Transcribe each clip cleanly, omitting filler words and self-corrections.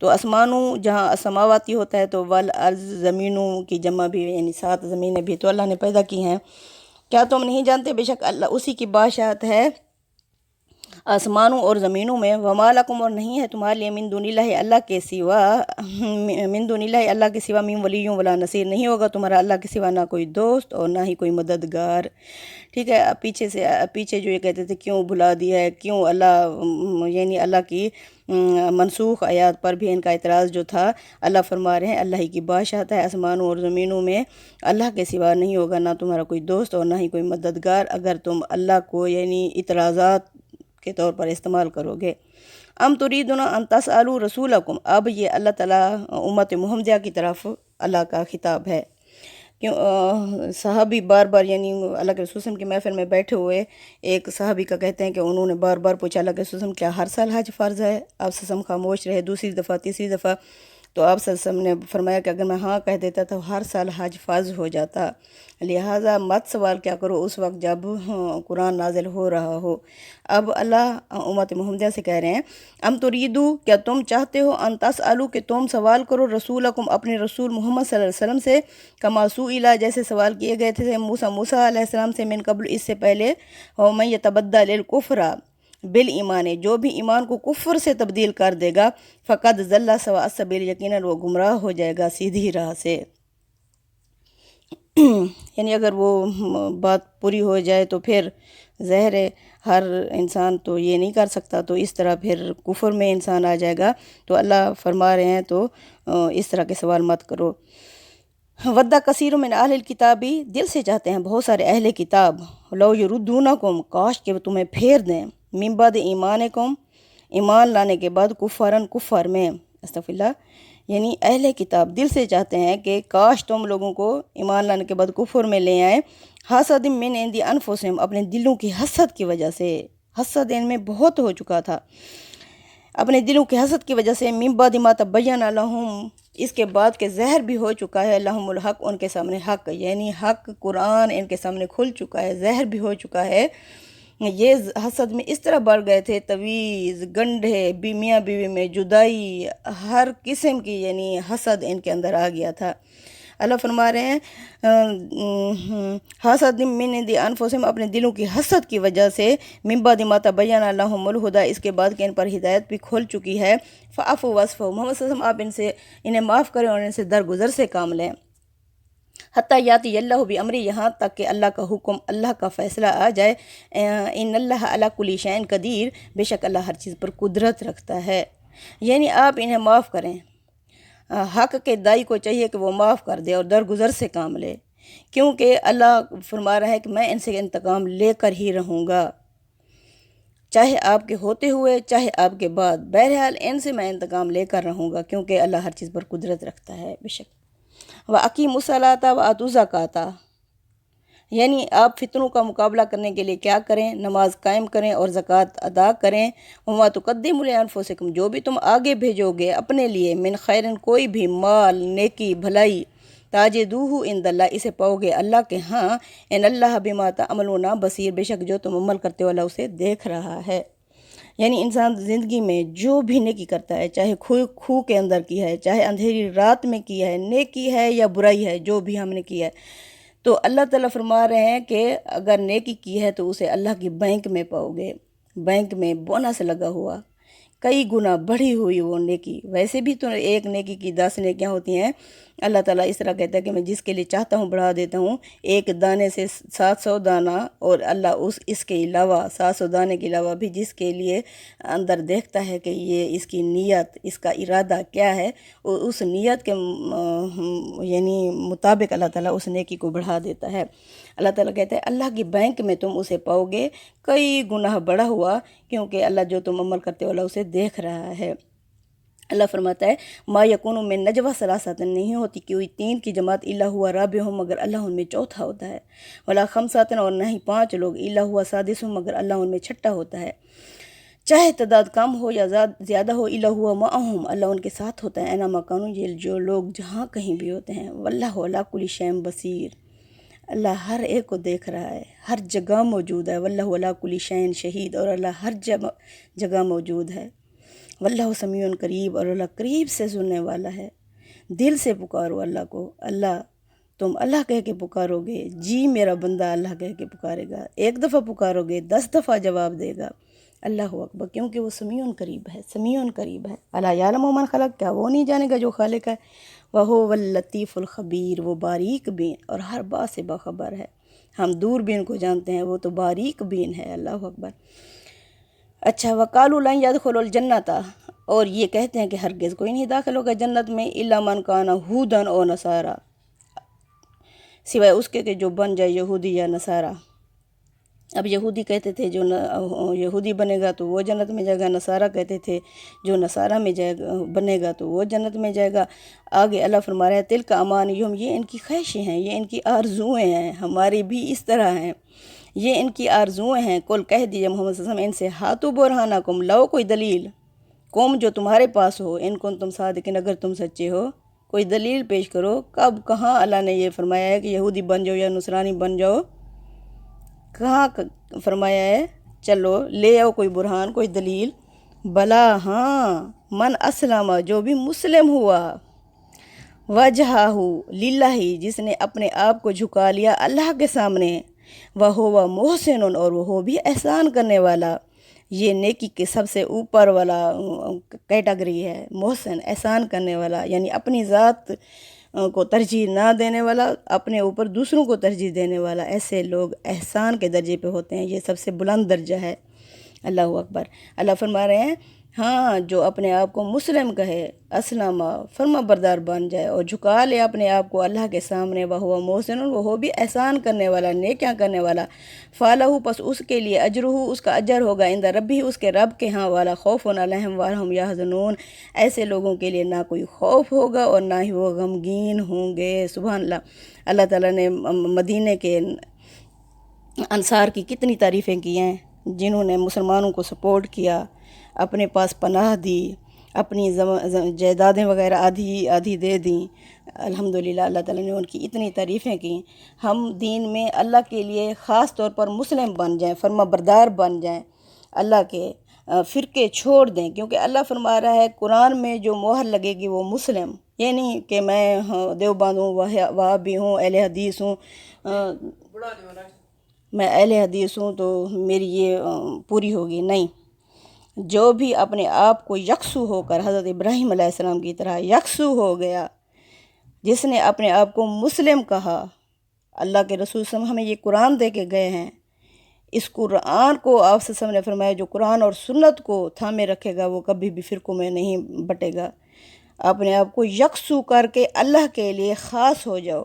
تو آسمانوں جہاں سماواتی ہوتا ہے تو والارض زمینوں کی جمع بھی یعنی 7 زمینیں بھی تو اللہ نے پیدا کی ہیں۔ کیا تم نہیں جانتے بے شک اللہ اسی کی بادشاہت ہے آسمانوں اور زمینوں میں۔ وما لکم اور نہیں ہے تمہارے لیے من دون اللہ اللہ کے سوا اللہ کے سوا من ولی ولا نصیر، نہیں ہوگا تمہارا اللہ کے سوا نہ کوئی دوست اور نہ ہی کوئی مددگار۔ ٹھیک ہے، پیچھے جو یہ کہتے تھے کیوں بھلا دیا ہے، کیوں اللہ یعنی اللہ کی منسوخ آیات پر بھی ان کا اعتراض جو تھا، اللہ فرما رہے ہیں اللہ ہی کی بادشاہت ہے آسمانوں اور زمینوں میں، اللہ کے سوا نہیں ہوگا نہ تمہارا کوئی دوست اور نہ ہی کوئی مددگار اگر تم اللہ کو یعنی اعتراضات کے طور پر استعمال کرو گے۔ ام تریدون ان تسألوا رسولکم، اب یہ اللہ تعالیٰ امت محمدیہ کی طرف اللہ کا خطاب ہے۔ صحابی بار بار یعنی اللہ کے رسول صلی اللہ علیہ وسلم کی محفل میں بیٹھے ہوئے ایک صحابی کا کہتے ہیں کہ انہوں نے بار بار پوچھا اللہ کے رسول صلی اللہ علیہ وسلم کیا ہر سال حج فرض ہے؟ آپ صلی اللہ علیہ وسلم خاموش رہے، دوسری دفعہ تیسری دفعہ تو آپ صلی اللہ علیہ وسلم نے فرمایا کہ اگر میں ہاں کہہ دیتا تو ہر سال حج فرض ہو جاتا، لہٰذا مت سوال کیا کرو اس وقت جب قرآن نازل ہو رہا ہو۔ اب اللہ امت محمدیہ سے کہہ رہے ہیں ام تریدو، کیا تم چاہتے ہو ان تسألو کہ تم سوال کرو رسولکم اپنے رسول محمد صلی اللہ علیہ وسلم سے، کما سئل جیسے سوال کیے گئے تھے موسیٰ علیہ السلام سے من قبل اس سے پہلے، ومن یتبدل الکفر بالایمان، جو بھی ایمان کو کفر سے تبدیل کر دے گا فقد ضل سواء السبیل، یقیناً وہ گمراہ ہو جائے گا سیدھی راہ سے۔ یعنی اگر وہ بات پوری ہو جائے تو پھر ظاہر ہے ہر انسان تو یہ نہیں کر سکتا، تو اس طرح پھر کفر میں انسان آ جائے گا، تو اللہ فرما رہے ہیں تو اس طرح کے سوال مت کرو۔ ودّ کثیر من اہل الکتابی، دل سے چاہتے ہیں بہت سارے اہل کتاب، لو یردونکم، کاش کہ وہ تمہیں پھیر دیں، من بعد ایمانکم، ایمان لانے کے بعد کفرن، کفر میں، استغفر اللہ، یعنی اہل کتاب دل سے چاہتے ہیں کہ کاش تم لوگوں کو ایمان لانے کے بعد کفر میں لے آئیں، حسد من عند انفسہم، اپنے دلوں کی حسد کی وجہ سے، حسد ان میں بہت ہو چکا تھا، اپنے دلوں کی حسد کی وجہ سے، من بعد ما تبین لہم، اس کے بعد کہ ظاہر بھی ہو چکا ہے لہم الحق، ان کے سامنے حق، یعنی حق قرآن ان کے سامنے کھل چکا ہے، ظاہر بھی ہو چکا ہے۔ یہ حسد میں اس طرح بڑھ گئے تھے، تویز، گنڈھے، میاں بیوی میں جدائی، ہر قسم کی یعنی حسد ان کے اندر آ گیا تھا۔ اللہ فرما رہے ہیں حسد من عند انفسہم، اپنے دلوں کی حسد کی وجہ سے، من بعد ما تبین لہم الہدی، اس کے بعد کہ ان پر ہدایت بھی کھل چکی ہے، فاعفوا واصفحوا، محمد صلی اللہ علیہ وسلم آپ انہیں معاف کریں اور ان سے درگزر سے کام لیں، حتیٰ یاتی اللہ بامری، یہاں تک کہ اللہ کا حکم، اللہ کا فیصلہ آ جائے، ان اللہ علی کل شیء قدیر، بے شک اللہ ہر چیز پر قدرت رکھتا ہے، یعنی آپ انہیں معاف کریں۔ حق کے داعی کو چاہیے کہ وہ معاف کر دے اور درگزر سے کام لے، کیونکہ اللہ فرما رہا ہے کہ میں ان سے انتقام لے کر ہی رہوں گا، چاہے آپ کے ہوتے ہوئے چاہے آپ کے بعد، بہرحال ان سے میں انتقام لے کر رہوں گا، کیونکہ اللہ ہر چیز پر قدرت رکھتا ہے بے شک۔ وَأَقِیمُوا الصَّلَاةَ وَآتُوا الزَّکَاةَ، یعنی آپ فتنوں کا مقابلہ کرنے کے لیے کیا کریں؟ نماز قائم کریں اور زکوٰۃ ادا کریں۔ وَمَا تُقَدِّمُوا لِأَنفُسِکُم، جو بھی تم آگے بھیجو گے اپنے لیے، من خیرن، کوئی بھی مال، نیکی، بھلائی، تاجدوہ عند اللہ، اسے پاؤ گے اللہ کے ہاں، ان اللہ بما تعملون بصیر، بے شک جو تم عمل کرتے ہو اللہ اسے دیکھ رہا ہے۔ یعنی انسان زندگی میں جو بھی نیکی کرتا ہے، چاہے کھو کے اندر کی ہے، چاہے اندھیری رات میں کی ہے، نیکی ہے یا برائی ہے، جو بھی ہم نے کی ہے، تو اللہ تعالیٰ فرما رہے ہیں کہ اگر نیکی کی ہے تو اسے اللہ کی بینک میں پاؤ گے، بینک میں بونس لگا ہوا، کئی گنا بڑھی ہوئی وہ نیکی، ویسے بھی تو ایک نیکی کی 10 نیکیاں ہوتی ہیں، اللہ تعالیٰ اس طرح کہتا ہے کہ میں جس کے لیے چاہتا ہوں بڑھا دیتا ہوں، ایک دانے سے 700 دانہ، اور اللہ اس کے علاوہ 700 دانے کے علاوہ بھی جس کے لیے اندر دیکھتا ہے کہ یہ اس کی نیت، اس کا ارادہ کیا ہے، اس نیت کے یعنی مطابق اللہ تعالیٰ اس نیکی کو بڑھا دیتا ہے۔ اللہ تعالیٰ کہتا ہے اللہ کی بینک میں تم اسے پاؤ گے کئی گناہ بڑھا ہوا، کیونکہ اللہ جو تم عمل کرتے ہو اللہ اسے دیکھ رہا ہے۔ اللہ فرماتا ہے ما یکون من نجوی ثلاثۃ، نہیں ہوتی کوئی 3 کی جماعت الا هو رابعہم، مگر اللہ ان میں چوتھا ہوتا ہے، ولا خمسۃ، اور نہ ہی 5 لوگ، الا هو سادسہم، مگر اللہ ان میں چھٹا ہوتا ہے، چاہے تعداد کم ہو یا زیادہ ہو، الا هو معہم، اللہ ان کے ساتھ ہوتا ہے، اینما کانوا، یہ جو لوگ جہاں کہیں بھی ہوتے ہیں، واللہ علی کل شیء بصیر، اللہ ہر ایک کو دیکھ رہا ہے، ہر جگہ موجود ہے، واللہ علی کل شیء شہید، اور اللہ ہر جگہ موجود ہے۔ واللہ سمیع قریب، اور اللہ قریب سے سننے والا ہے۔ دل سے پکارو اللہ کو، اللہ تم اللہ کہہ کے پکارو گے، جی میرا بندہ اللہ کہہ کے پکارے گا، ایک دفعہ پکارو گے 10 دفعہ جواب دے گا۔ اللہ اکبر، کیونکہ وہ سمیع قریب ہے، سمیع قریب ہے۔ الا یعلم من خلق، کیا وہ نہیں جانے گا جو خالق ہے؟ وَهُوَ اللطیف الخبیر، وہ باریک بین اور ہر بات سے باخبر ہے۔ ہم دور بین کو جانتے ہیں، وہ تو باریک بین ہے۔ اللہ اکبر۔ اچھا، وَقَالُوا لَن يَدْخُلُوا الْجَنَّةَ، اور یہ کہتے ہیں کہ ہرگز کوئی نہیں داخل ہوگا جنت میں، إِلَّا مَنْ كَانَ هُودًا أَوْ نَصَارَىٰ، سوائے اس کے کہ جو بن جائے یہودی یا نصارہ۔ اب یہودی کہتے تھے جو یہودی بنے گا تو وہ جنت میں جائے گا، نصارہ کہتے تھے جو نصارہ میں جائے گا بنے گا تو وہ جنت میں جائے گا۔ آگے اللہ فرما رہا ہے تلک امانیہم، یہ ان کی خواہشیں ہیں، یہ ان کی آرزوئیں ہیں، ہماری بھی اس طرح ہیں، یہ ان کی آرزوئیں ہیں۔ کل کہہ دیجئے محمد صلی اللہ علیہ وسلم ان سے، ہاتھو برہانکم، لاؤ کوئی دلیل، قوم جو تمہارے پاس ہو، ان کن تم صادقین، اگر تم سچے ہو کوئی دلیل پیش کرو۔ کب کہاں اللہ نے یہ فرمایا ہے کہ یہودی بن جاؤ یا نصرانی بن جاؤ؟ کہاں فرمایا ہے؟ چلو لے آؤ کوئی برہان، کوئی دلیل۔ بلا، ہاں، من اسلم، جو بھی مسلم ہوا، وجہہ للہ، جس نے اپنے آپ کو جھکا لیا اللہ کے سامنے، وہو محسن، اور وہ بھی احسان کرنے والا۔ یہ نیکی کے سب سے اوپر والا کیٹیگری ہے، محسن، احسان کرنے والا، یعنی اپنی ذات کو ترجیح نہ دینے والا، اپنے اوپر دوسروں کو ترجیح دینے والا، ایسے لوگ احسان کے درجے پہ ہوتے ہیں، یہ سب سے بلند درجہ ہے۔ اللہ اکبر۔ اللہ فرما رہے ہیں ہاں، جو اپنے آپ کو مسلم کہے، اسلم، فرما بردار بن جائے اور جھکا لے اپنے آپ کو اللہ کے سامنے، وہو محسن، وہ بھی احسان کرنے والا، نیکیاں کرنے والا، فالہ، پس اس کے لیے اجرہ، اس کا اجر ہوگا، عند ربہ، اس کے رب کے ہاں، والا خوف علیہم ولا ہم یحزنون، ایسے لوگوں کے لیے نہ کوئی خوف ہوگا اور نہ ہی وہ غمگین ہوں گے۔ سبحان اللہ۔ اللہ تعالیٰ نے مدینے کے انصار کی کتنی تعریفیں کی ہیں، جنہوں نے مسلمانوں کو سپورٹ کیا، اپنے پاس پناہ دی، اپنی جائیدادیں وغیرہ آدھی دے دیں۔ الحمدللہ اللہ تعالیٰ نے ان کی اتنی تعریفیں کی۔ ہم دین میں اللہ کے لیے خاص طور پر مسلم بن جائیں، فرما بردار بن جائیں، اللہ کے فرقے چھوڑ دیں، کیونکہ اللہ فرما رہا ہے قرآن میں جو مہر لگے گی وہ مسلم، یہ نہیں کہ میں دیوبند ہوں، وہابی ہوں، اہل حدیث ہوں، میں اہل حدیث ہوں تو میری یہ پوری ہوگی، نہیں۔ جو بھی اپنے آپ کو یکسو ہو کر حضرت ابراہیم علیہ السلام کی طرح یکسو ہو گیا، جس نے اپنے آپ کو مسلم کہا، اللہ کے رسول صلی اللہ علیہ وسلم ہمیں یہ قرآن دے کے گئے ہیں، اس قرآن کو آپ صلی اللہ علیہ وسلم نے فرمایا جو قرآن اور سنت کو تھامے رکھے گا وہ کبھی بھی فرقوں میں نہیں بٹے گا۔ اپنے آپ کو یکسو کر کے اللہ کے لیے خاص ہو جاؤ۔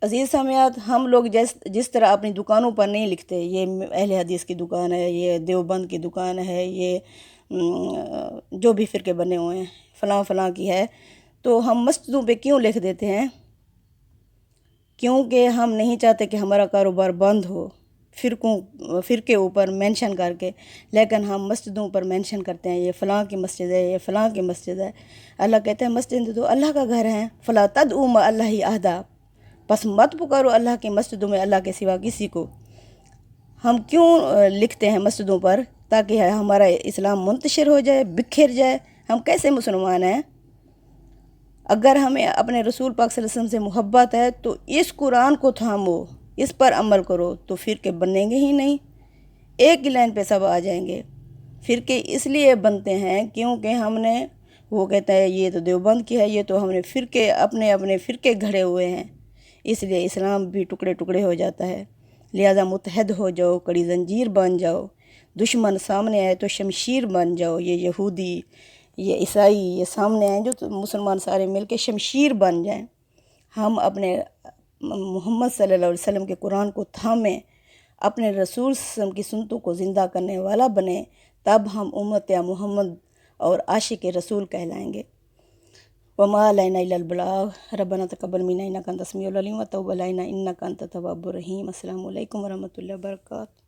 عزیز سامعات، ہم لوگ جس طرح اپنی دکانوں پر نہیں لکھتے یہ اہل حدیث کی دکان ہے، یہ دیوبند کی دکان ہے، یہ جو بھی فرقے بنے ہوئے ہیں فلاں فلاں کی ہے، تو ہم مسجدوں پہ کیوں لکھ دیتے ہیں؟ کیونکہ ہم نہیں چاہتے کہ ہمارا کاروبار بند ہو فرقے اوپر مینشن کر کے، لیکن ہم مسجدوں پر مینشن کرتے ہیں یہ فلاں کی مسجد ہے، یہ فلاں کی مسجد ہے۔ اللہ کہتے ہیں مسجد تو اللہ کا گھر ہے، فلا تدعوا مع اللہ احدا، بس مت پکارو اللہ کی مسجدوں میں اللہ کے سوا کسی کو۔ ہم کیوں لکھتے ہیں مسجدوں پر؟ تاکہ ہمارا اسلام منتشر ہو جائے، بکھر جائے۔ ہم کیسے مسلمان ہیں؟ اگر ہمیں اپنے رسول پاک صلی اللہ علیہ وسلم سے محبت ہے تو اس قرآن کو تھامو، اس پر عمل کرو، تو فرقے بنیں گے ہی نہیں، ایک ہی لائن پہ سب آ جائیں گے۔ فرقے اس لیے بنتے ہیں کیونکہ ہم نے، وہ کہتا ہے یہ تو دیوبند کی ہے، یہ تو ہم نے فرقے اپنے فرقے گھڑے ہوئے ہیں، اس لیے اسلام بھی ٹکڑے ٹکڑے ہو جاتا ہے۔ لہذا متحد ہو جاؤ، کڑی زنجیر بن جاؤ، دشمن سامنے آئے تو شمشیر بن جاؤ۔ یہ یہودی، یہ عیسائی، یہ سامنے آئیں جو مسلمان سارے مل کے شمشیر بن جائیں۔ ہم اپنے محمد صلی اللہ علیہ وسلم کے قرآن کو تھامیں، اپنے رسول صلی اللہ علیہ وسلم کی سنتوں کو زندہ کرنے والا بنیں، تب ہم امت محمد اور عاشق رسول کہلائیں گے۔ وما علینا الا البلاغ، ربنا تقبل منا انک انت السمیع العلیم وتب علینا انک انت التواب الرحیم۔ السلام علیکم ورحمۃ اللہ وبرکاتہ۔